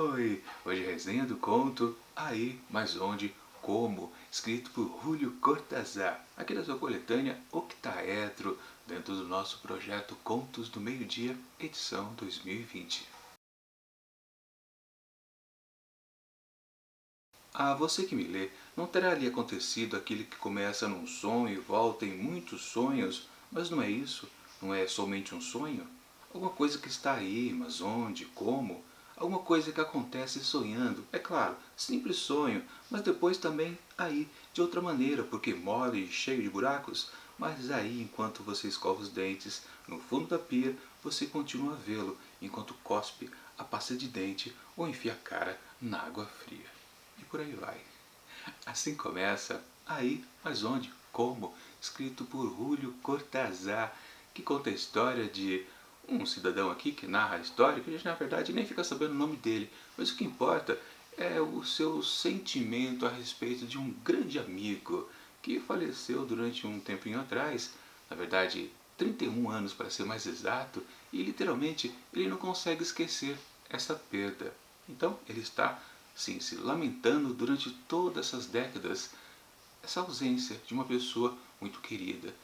Oi, hoje é resenha do conto Aí, Mas Onde, Como, escrito por Júlio Cortázar, aqui da sua coletânea Octaedro, dentro do nosso projeto Contos do Meio-Dia, edição 2020. A você que me lê, não terá ali acontecido aquele que começa num sonho e volta em muitos sonhos, mas não é isso? Não é somente um sonho? Alguma coisa que está aí, mas onde, como? Alguma coisa que acontece sonhando, é claro, simples sonho, mas depois também aí, de outra maneira, porque mole e cheio de buracos, mas aí enquanto você escova os dentes, no fundo da pia, você continua a vê-lo, enquanto cospe a pasta de dente ou enfia a cara na água fria. E por aí vai. Assim começa Aí, Mas Onde, Como, escrito por Júlio Cortázar, que conta a história de um cidadão aqui que narra a história, que a gente na verdade nem fica sabendo o nome dele, mas o que importa é o seu sentimento a respeito de um grande amigo que faleceu durante um tempinho atrás, na verdade 31 anos para ser mais exato, e literalmente ele não consegue esquecer essa perda. Então ele está, sim, se lamentando durante todas essas décadas essa ausência de uma pessoa muito querida.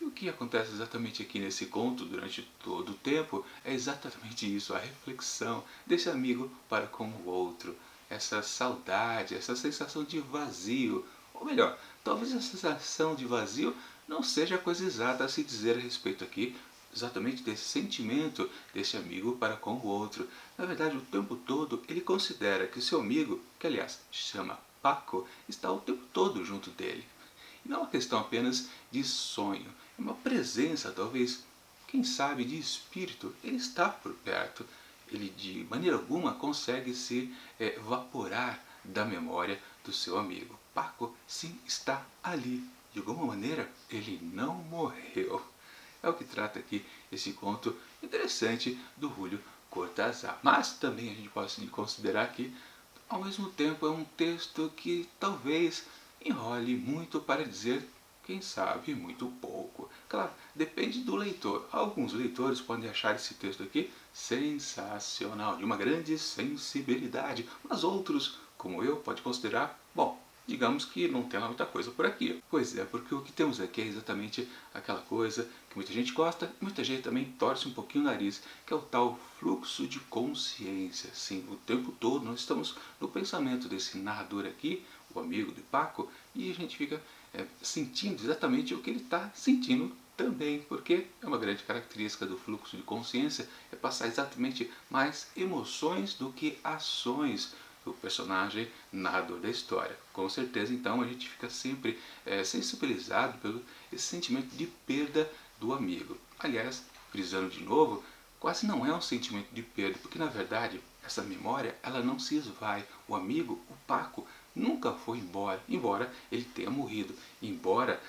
E o que acontece exatamente aqui nesse conto durante todo o tempo é exatamente isso, a reflexão desse amigo para com o outro, essa saudade, essa sensação de vazio, ou melhor, talvez a sensação de vazio não seja a coisa exata a se dizer a respeito aqui, exatamente desse sentimento desse amigo para com o outro. Na verdade, o tempo todo ele considera que seu amigo, que aliás chama Paco, está o tempo todo junto dele. E não é uma questão apenas de sonho, é uma presença, talvez, quem sabe, de espírito. Ele está por perto. Ele de maneira alguma consegue se evaporar da memória do seu amigo. Paco, sim, está ali. De alguma maneira, ele não morreu. É o que trata aqui esse conto interessante do Júlio Cortázar. Mas também a gente pode considerar que, ao mesmo tempo, é um texto que talvez enrole muito para dizer, quem sabe, muito pouco. Claro, depende do leitor. Alguns leitores podem achar esse texto aqui sensacional, de uma grande sensibilidade, mas outros, como eu, podem considerar, bom, digamos que não tem lá muita coisa por aqui. Pois é, porque o que temos aqui é exatamente aquela coisa que muita gente gosta e muita gente também torce um pouquinho o nariz, que é o tal fluxo de consciência. Sim, o tempo todo nós estamos no pensamento desse narrador aqui, o amigo de Paco, e a gente fica sentindo exatamente o que ele está sentindo também, porque é uma grande característica do fluxo de consciência, é passar exatamente mais emoções do que ações do personagem narrador da história. Com certeza, então, a gente fica sempre sensibilizado pelo esse sentimento de perda do amigo. Aliás, frisando de novo, quase não é um sentimento de perda, porque na verdade essa memória ela não se esvai. O amigo, o Paco, nunca foi embora, embora ele tenha morrido. Embora,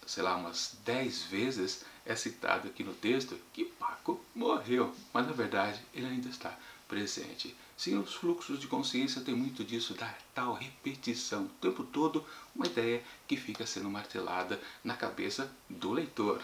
sei lá, umas 10 vezes é citado aqui no texto que Paco morreu, mas na verdade ele ainda está presente. Sim, os fluxos de consciência têm muito disso, da tal repetição, o tempo todo uma ideia que fica sendo martelada na cabeça do leitor,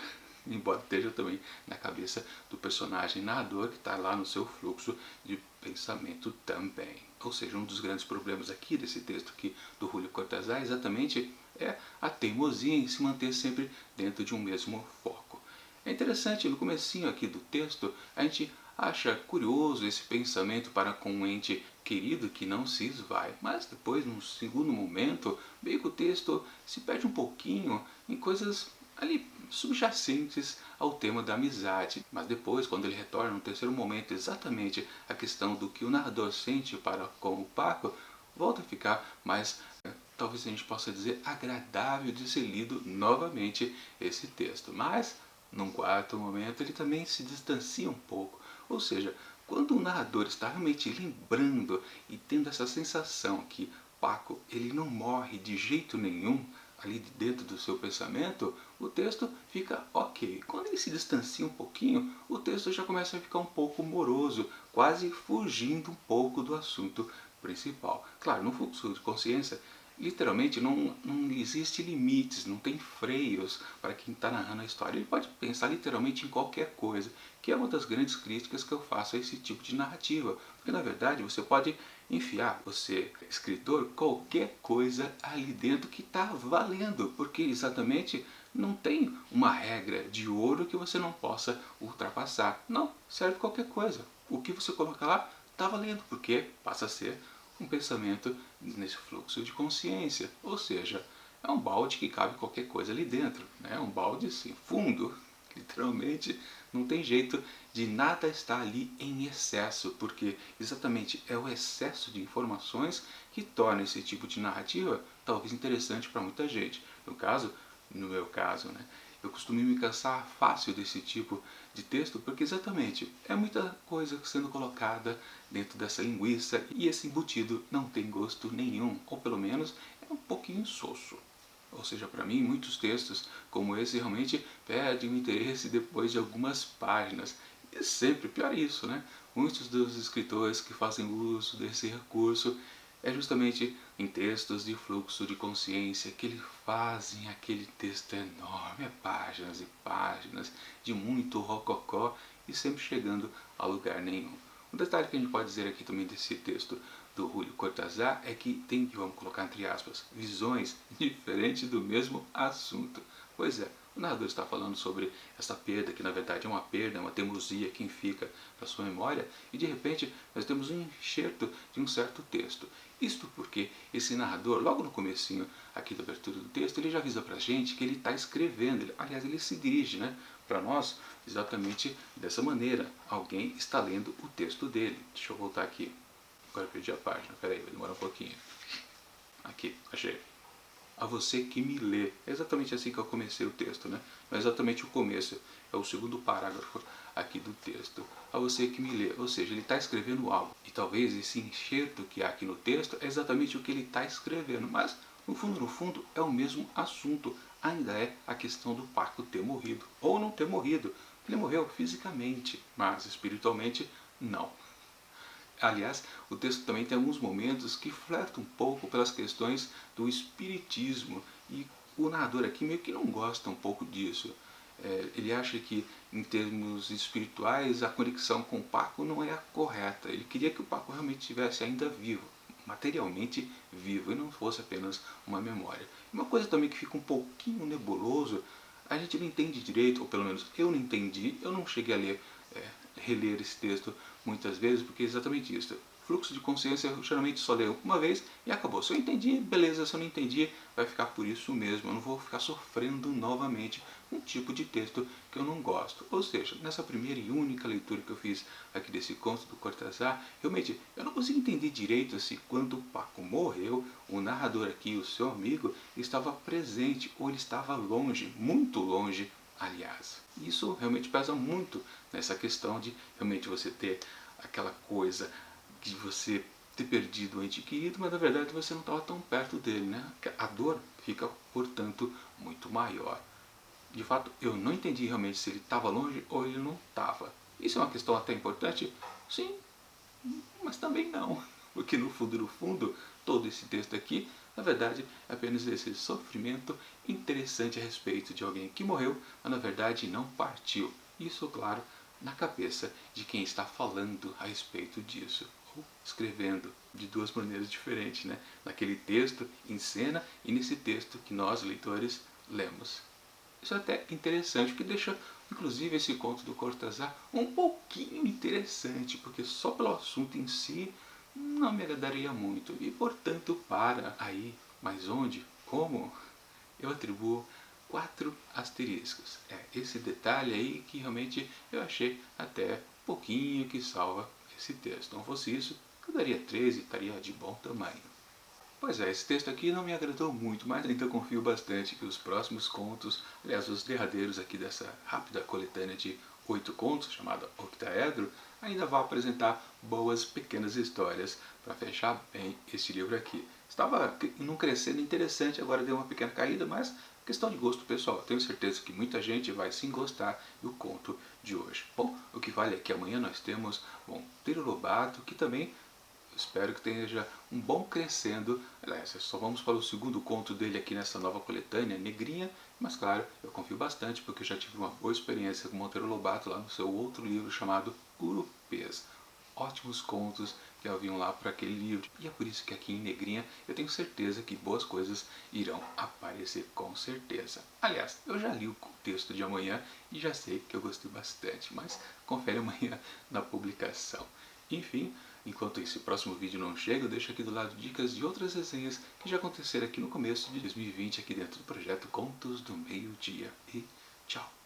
embora esteja também na cabeça do personagem narrador que está lá no seu fluxo de pensamento também. Ou seja, um dos grandes problemas aqui desse texto aqui do Júlio Cortázar exatamente é a teimosia em se manter sempre dentro de um mesmo foco. É interessante, no comecinho aqui do texto, a gente acha curioso esse pensamento para com um ente querido que não se esvai, mas depois, num segundo momento, meio que o texto se perde um pouquinho em coisas ali subjacentes ao tema da amizade. Mas depois, quando ele retorna no terceiro momento, exatamente a questão do que o narrador sente para com o Paco, volta a ficar mais, talvez a gente possa dizer, agradável de ser lido novamente esse texto. Mas, num quarto momento, ele também se distancia um pouco. Ou seja, quando o narrador está realmente lembrando e tendo essa sensação que Paco ele não morre de jeito nenhum ali dentro do seu pensamento, o texto fica ok. Quando ele se distancia um pouquinho, o texto já começa a ficar um pouco moroso, quase fugindo um pouco do assunto principal. Claro, no fluxo de consciência literalmente não existe limites, não tem freios para quem está narrando a história. Ele pode pensar literalmente em qualquer coisa, que é uma das grandes críticas que eu faço a esse tipo de narrativa. Porque na verdade você pode enfiar, você, escritor, qualquer coisa ali dentro que está valendo, porque exatamente não tem uma regra de ouro que você não possa ultrapassar. Não, serve qualquer coisa. O que você colocar lá está valendo, porque passa a ser um pensamento nesse fluxo de consciência. Ou seja, é um balde que cabe qualquer coisa ali dentro. É um balde sem fundo, literalmente. Não tem jeito de nada estar ali em excesso, porque exatamente é o excesso de informações que torna esse tipo de narrativa talvez interessante para muita gente. No meu caso, né? Eu costumo me cansar fácil desse tipo de texto porque exatamente é muita coisa sendo colocada dentro dessa linguiça e esse embutido não tem gosto nenhum, ou pelo menos é um pouquinho insosso. Ou seja, para mim, muitos textos como esse realmente perdem o interesse depois de algumas páginas. E sempre, pior isso, né? Muitos dos escritores que fazem uso desse recurso é justamente em textos de fluxo de consciência que eles fazem aquele texto enorme, páginas e páginas, de muito rococó e sempre chegando a lugar nenhum. Um detalhe que a gente pode dizer aqui também desse texto do Júlio Cortázar é que tem, vamos colocar entre aspas, visões diferentes do mesmo assunto. Pois é, o narrador está falando sobre essa perda, que na verdade é uma perda, é uma teimosia que fica para sua memória, e de repente nós temos um enxerto de um certo texto. Isto porque esse narrador, logo no comecinho aqui da abertura do texto, ele já avisa para a gente que ele está escrevendo, aliás, ele se dirige para nós exatamente dessa maneira. Alguém está lendo o texto dele. Deixa eu voltar aqui. Agora eu perdi a página, peraí, vai demorar um pouquinho. Aqui, achei. A você que me lê. É exatamente assim que eu comecei o texto, né? Não é exatamente o começo, é o segundo parágrafo aqui do texto. A você que me lê. Ou seja, ele está escrevendo algo. E talvez esse enxerto que há aqui no texto é exatamente o que ele está escrevendo. Mas, no fundo, é o mesmo assunto. Ainda é a questão do Paco ter morrido. Ou não ter morrido. Ele morreu fisicamente, mas espiritualmente não. Aliás, o texto também tem alguns momentos que flertam um pouco pelas questões do espiritismo e o narrador aqui meio que não gosta um pouco disso. Ele acha que, em termos espirituais, a conexão com o Paco não é a correta. Ele queria que o Paco realmente estivesse ainda vivo, materialmente vivo, e não fosse apenas uma memória. Uma coisa também que fica um pouquinho nebuloso, a gente não entende direito, ou pelo menos eu não entendi, eu não cheguei a ler, reler esse texto muitas vezes, porque é exatamente isso. Fluxo de consciência eu geralmente só leio uma vez e acabou. Se eu entendi, beleza. Se eu não entendi, vai ficar por isso mesmo. Eu não vou ficar sofrendo novamente um tipo de texto que eu não gosto. Ou seja, nessa primeira e única leitura que eu fiz aqui desse conto do Cortázar, realmente eu não consegui entender direito se quando o Paco morreu, o narrador aqui, o seu amigo, estava presente ou ele estava longe, muito longe, aliás. Isso realmente pesa muito nessa questão de realmente você ter aquela coisa de você ter perdido o ente querido, mas na verdade você não estava tão perto dele, né? A dor fica, portanto, muito maior. De fato, eu não entendi realmente se ele estava longe ou ele não estava. Isso é uma questão até importante? Sim, mas também não. Porque no fundo, todo esse texto aqui, na verdade, é apenas esse sofrimento interessante a respeito de alguém que morreu, mas na verdade não partiu. Isso, claro, na cabeça de quem está falando a respeito disso, ou escrevendo de duas maneiras diferentes, né? Naquele texto em cena e nesse texto que nós, leitores, lemos. Isso é até interessante, porque deixa, inclusive, esse conto do Cortázar um pouquinho interessante, porque só pelo assunto em si não me agradaria muito. E, portanto, para aí, mas onde, como, eu atribuo 4 asteriscos. É esse detalhe aí que realmente eu achei até pouquinho que salva esse texto. Não fosse isso, eu daria 13 e estaria de bom tamanho. Pois é, esse texto aqui não me agradou muito, mas ainda confio bastante que os próximos contos, aliás, os derradeiros aqui dessa rápida coletânea de 8 contos, chamada Octaedro, ainda vão apresentar boas pequenas histórias para fechar bem este livro aqui. Estava num crescendo interessante, agora deu uma pequena caída, mas questão de gosto pessoal. Tenho certeza que muita gente vai sim gostar do conto de hoje. Bom, o que vale é que amanhã nós temos Monteiro Lobato, que também Espero que tenha um bom crescendo. Aliás, só vamos para o segundo conto dele aqui nessa nova coletânea, Negrinha. Mas claro, eu confio bastante porque eu já tive uma boa experiência com Monteiro Lobato lá no seu outro livro chamado Urupês. Ótimos contos que haviam lá para aquele livro. E é por isso que aqui em Negrinha eu tenho certeza que boas coisas irão aparecer com certeza. Aliás, eu já li o texto de amanhã e já sei que eu gostei bastante, mas confere amanhã na publicação. Enfim, enquanto esse próximo vídeo não chega, eu deixo aqui do lado dicas de outras resenhas que já aconteceram aqui no começo de 2020 aqui dentro do projeto Contos do Meio-Dia. E tchau!